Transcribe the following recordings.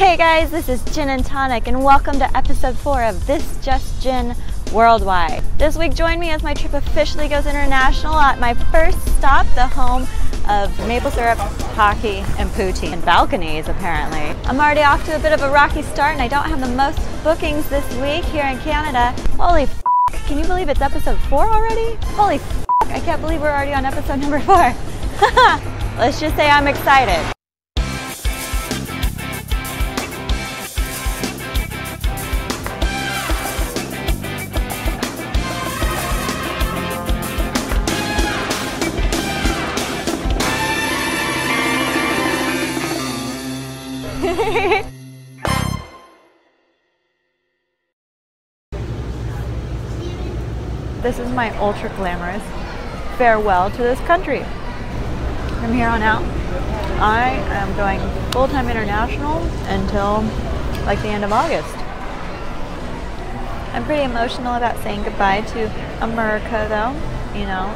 Hey guys, this is Jin N Tonic and welcome to episode 4 of This Just Gin Worldwide. This week join me as my trip officially goes international at my first stop, the home of maple syrup, hockey, and poutine. And balconies, apparently. I'm already off to a bit of a rocky start and I don't have the most bookings this week here in Canada. Holy f***, can you believe it's episode 4 already? Holy f***, I can't believe we're already on episode number 4. Let's just say I'm excited. This is my ultra glamorous farewell to this country. From here on out, I am going full-time international until like the end of August. I'm pretty emotional about saying goodbye to Murica though. You know,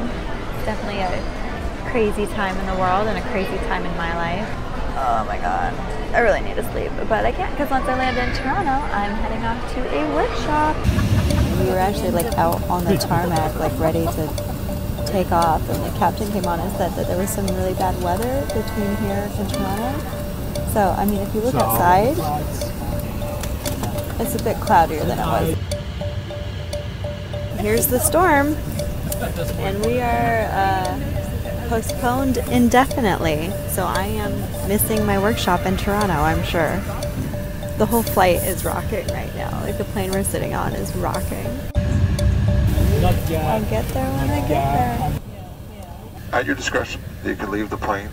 it's definitely a crazy time in the world and a crazy time in my life. Oh my god, I really need to sleep, but I can't because once I land in Toronto, I'm heading off to a workshop. We were actually like out on the tarmac, like ready to take off, and the captain came on and said that there was some really bad weather between here and Toronto. So, I mean, if you look outside, it's a bit cloudier than it was. Here's the storm, and we are postponed indefinitely. So I am missing my workshop in Toronto, I'm sure. The whole flight is rocking right now. Like the plane we're sitting on is rocking. I'll get there when I get there. At your discretion, you can leave the plane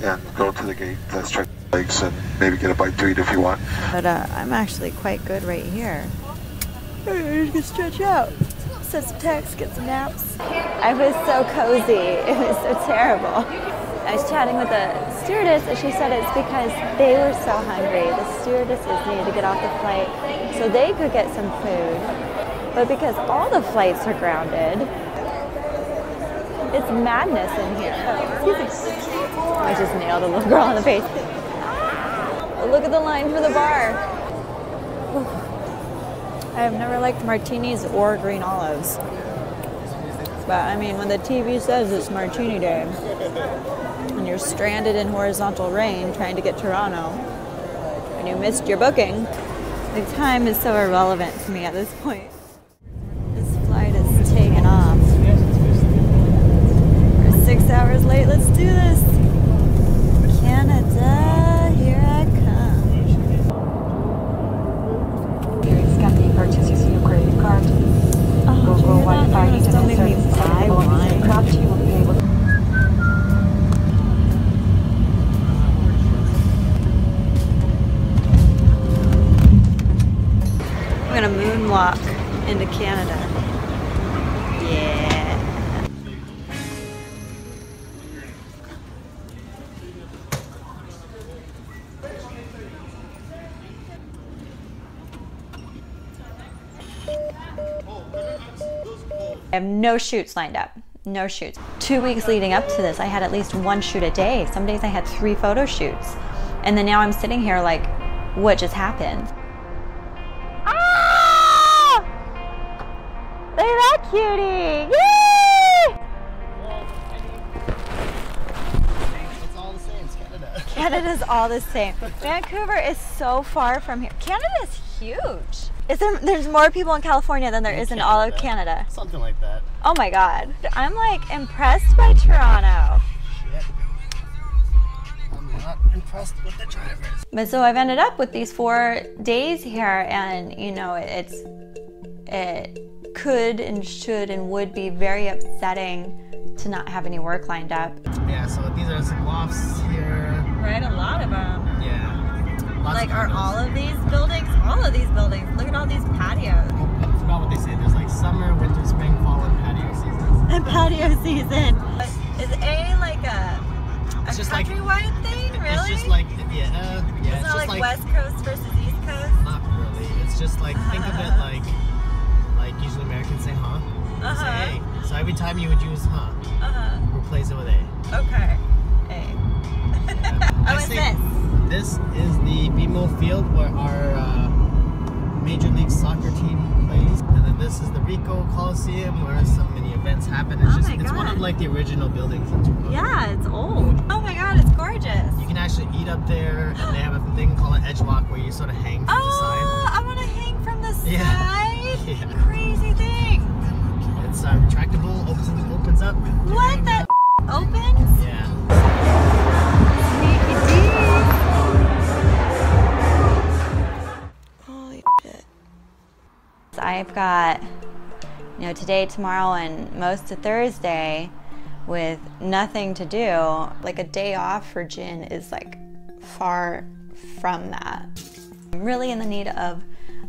and go to the gate, let's check the legs and maybe get a bite to eat if you want. But I'm actually quite good right here. I'm just gonna stretch out, set some text, get some naps. I was so cozy, it was so terrible. I was chatting with the stewardess and she said it's because they were so hungry. The stewardesses needed to get off the flight so they could get some food. But because all the flights are grounded, it's madness in here. Excuse me. I just nailed a little girl in the face. Look at the line for the bar. I have never liked martinis or green olives. But I mean, when the TV says it's martini day, and you're stranded in horizontal rain trying to get Toronto, and you missed your booking, the time is so irrelevant to me at this point. This flight is taking off. We're 6 hours late, let's do this! Canada, here I come. Scan the purchases your credit card. Oh, do you hear that? Don't make me buy one. Craft, you will be able to I'm gonna moonwalk into Canada. Yeah. I have no shoots lined up. No shoots. 2 weeks leading up to this, I had at least 1 shoot a day. Some days I had 3 photo shoots. And then now I'm sitting here like, what just happened? Ah! Look at that cutie! Yay! It's all the same, it's Canada. Canada's all the same. Vancouver is so far from here. Canada is huge. There's more people in California than there is in all of Canada. Something like that. Oh my god. I'm like impressed by Toronto. Shit. I'm not impressed with the drivers. But so I've ended up with these 4 days here, and you know, it could and should and would be very upsetting to not have any work lined up. Yeah, so these are some lofts here. Right, a lot of them. Yeah. Lots Like, of are condos. all of these buildings? All of these buildings. Look at all these patios. I forgot what they say. There's like summer, winter, spring, fall, and patio seasons. And patio season. Is A like a It's just like- countrywide thing, really? It's just like, yeah, It's it's not just like West Coast versus East Coast? Not really. It's just like, think of it like usually Americans say, huh? They say, hey. So every time you would use, huh, replace it with A. Okay. A. Yeah. Oh, it's this. this is the BMO field where our Major League Soccer team plays. And then this is the Rico Coliseum where so many events happen. It's it's one of like the original buildings in Toronto. Yeah, it's old. Oh my god, it's gorgeous. You can actually eat up there, and they have a thing called an edge walk where you sort of hang from the side. Oh, I want to hang from the side. Yeah. Crazy thing. It's retractable, opens up. What? That opens? Yeah. Holy shit. I've got, you know, today, tomorrow, and most of Thursday with nothing to do. Like a day off for Jin is like far from that. I'm really in the need of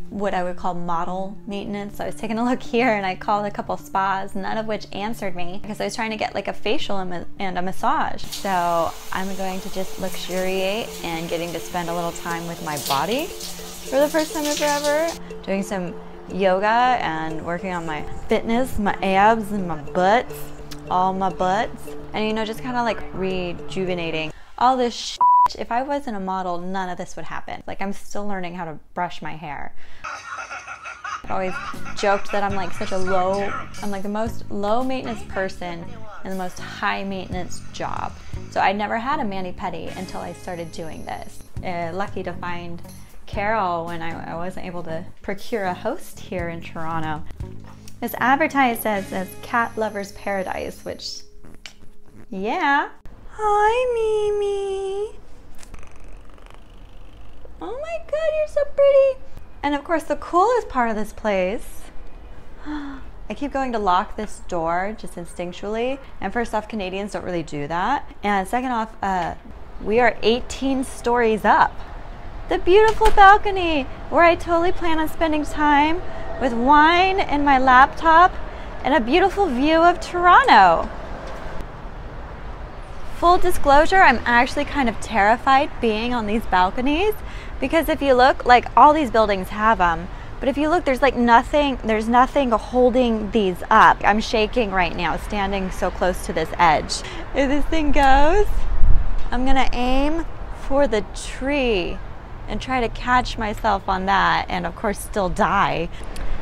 what I would call model maintenance. So I was taking a look here and I called a couple spas, none of which answered me because I was trying to get like a facial and a massage. So I'm going to just luxuriate and getting to spend a little time with my body for the first time ever, doing some yoga and working on my fitness, my abs and my butts, all my butts, and you know, just kind of like rejuvenating all this shit. If I wasn't a model, none of this would happen. Like, I'm still learning how to brush my hair. I've always joked that I'm like such a I'm like the most low maintenance person in the most high maintenance job. So I never had a mani-pedi until I started doing this. Lucky to find Carol when I wasn't able to procure a host here in Toronto. It's advertised as Cat Lover's Paradise, which, yeah. Hi, Mimi. Oh my god, you're so pretty. And of course, the coolest part of this place, I keep going to lock this door just instinctually. And first off, Canadians don't really do that. And second off, we are 18 stories up. The beautiful balcony where I totally plan on spending time with wine and my laptop and a beautiful view of Toronto. Full disclosure, I'm actually kind of terrified being on these balconies because if you look, like all these buildings have them, but if you look, there's like nothing, there's nothing holding these up. I'm shaking right now, standing so close to this edge. If this thing goes, I'm gonna aim for the tree and try to catch myself on that and of course still die.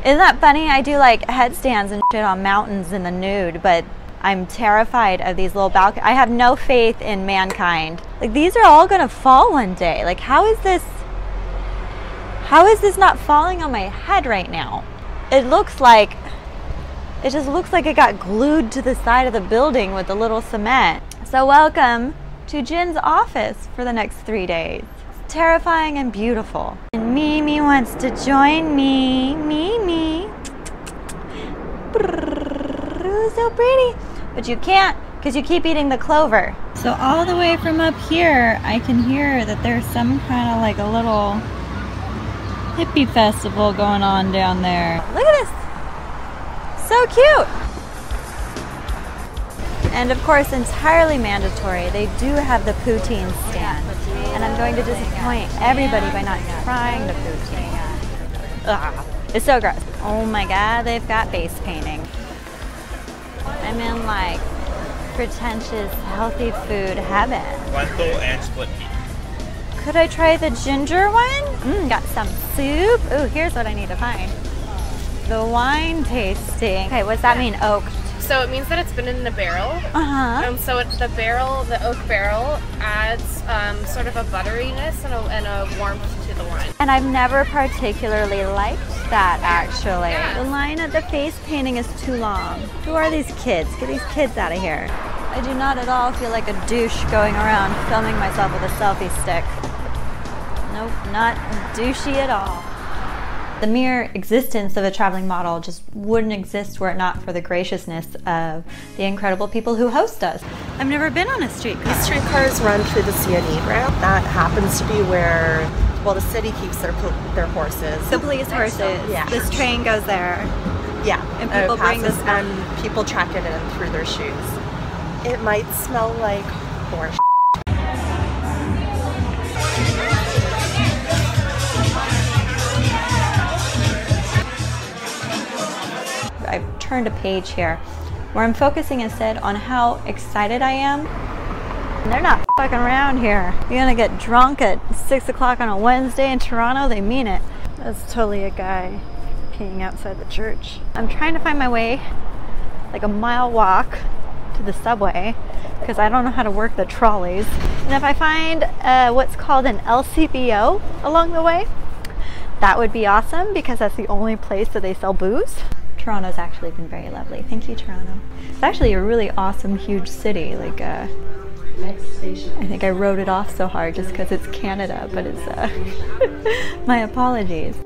Isn't that funny? I do like headstands and shit on mountains in the nude, but I'm terrified of these little balconies. I have no faith in mankind. Like, these are all gonna fall one day. Like, how is this not falling on my head right now? It just looks like it got glued to the side of the building with a little cement. So welcome to Jin's office for the next 3 days. It's terrifying and beautiful. And Mimi wants to join me. Mimi. So pretty. But you can't because you keep eating the clover. So all the way from up here, I can hear that there's some kind of like a little hippie festival going on down there. Look at this. So cute. And of course, entirely mandatory, they do have the poutine stand. And I'm going to disappoint everybody by not trying the poutine. Ugh, it's so gross. Oh my god, they've got face painting. I'm in like pretentious healthy food heaven. Lentil and split pea. Could I try the ginger one? Got some soup. Ooh, here's what I need to find. The wine tasting. Okay, what's that mean, oak? So it means that it's been in the barrel. So the oak barrel adds sort of a butteriness and a warmth to the wine. And I've never particularly liked that, actually. Yeah. The line at the face painting is too long. Who are these kids? Get these kids out of here. I do not at all feel like a douche going around filming myself with a selfie stick. Nope, not douchey at all. The mere existence of a traveling model just wouldn't exist were it not for the graciousness of the incredible people who host us. I've never been on a streetcar. These streetcars run through the CN route. That happens to be where, well, the city keeps their horses. The police horses. Yeah. This train goes there. Yeah. And people bring this and people track it in through their shoes. It might smell like horse. I've turned a page here where I'm focusing instead on how excited I am They're not fucking around here. You're gonna get drunk at 6 o'clock on a Wednesday in Toronto? They mean it. That's totally a guy peeing outside the church. I'm trying to find my way, like a mile walk to the subway, because I don't know how to work the trolleys. And if I find what's called an LCBO along the way, that would be awesome, because that's the only place that they sell booze. Toronto's actually been very lovely. Thank you, Toronto. It's actually a really awesome, huge city. Like, I think I wrote it off so hard just because it's Canada, but it's, my apologies.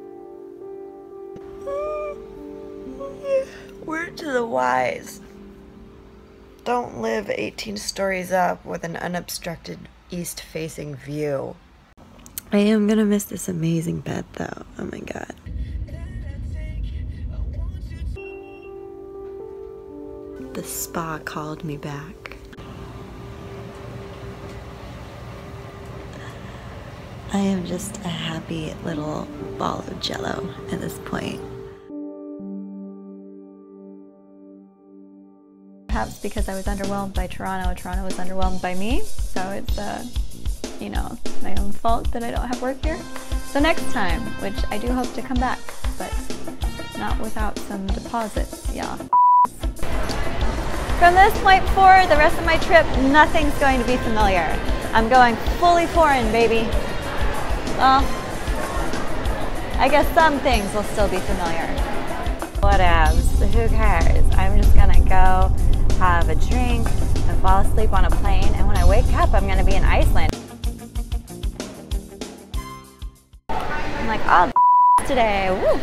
Word to the wise. Don't live 18 stories up with an unobstructed east-facing view. I am gonna miss this amazing bed though. Oh my god. The spa called me back. I am just a happy little ball of jello at this point. Perhaps because I was underwhelmed by Toronto, Toronto was underwhelmed by me. So it's, you know, my own fault that I don't have work here. So next time, which I do hope to come back, but not without some deposits, yeah. From this point forward, the rest of my trip, nothing's going to be familiar. I'm going fully foreign, baby. Well, I guess some things will still be familiar. Whatevs, who cares? I'm just gonna go have a drink and fall asleep on a plane, and when I wake up, I'm gonna be in Iceland. I'm like, oh, today, woo!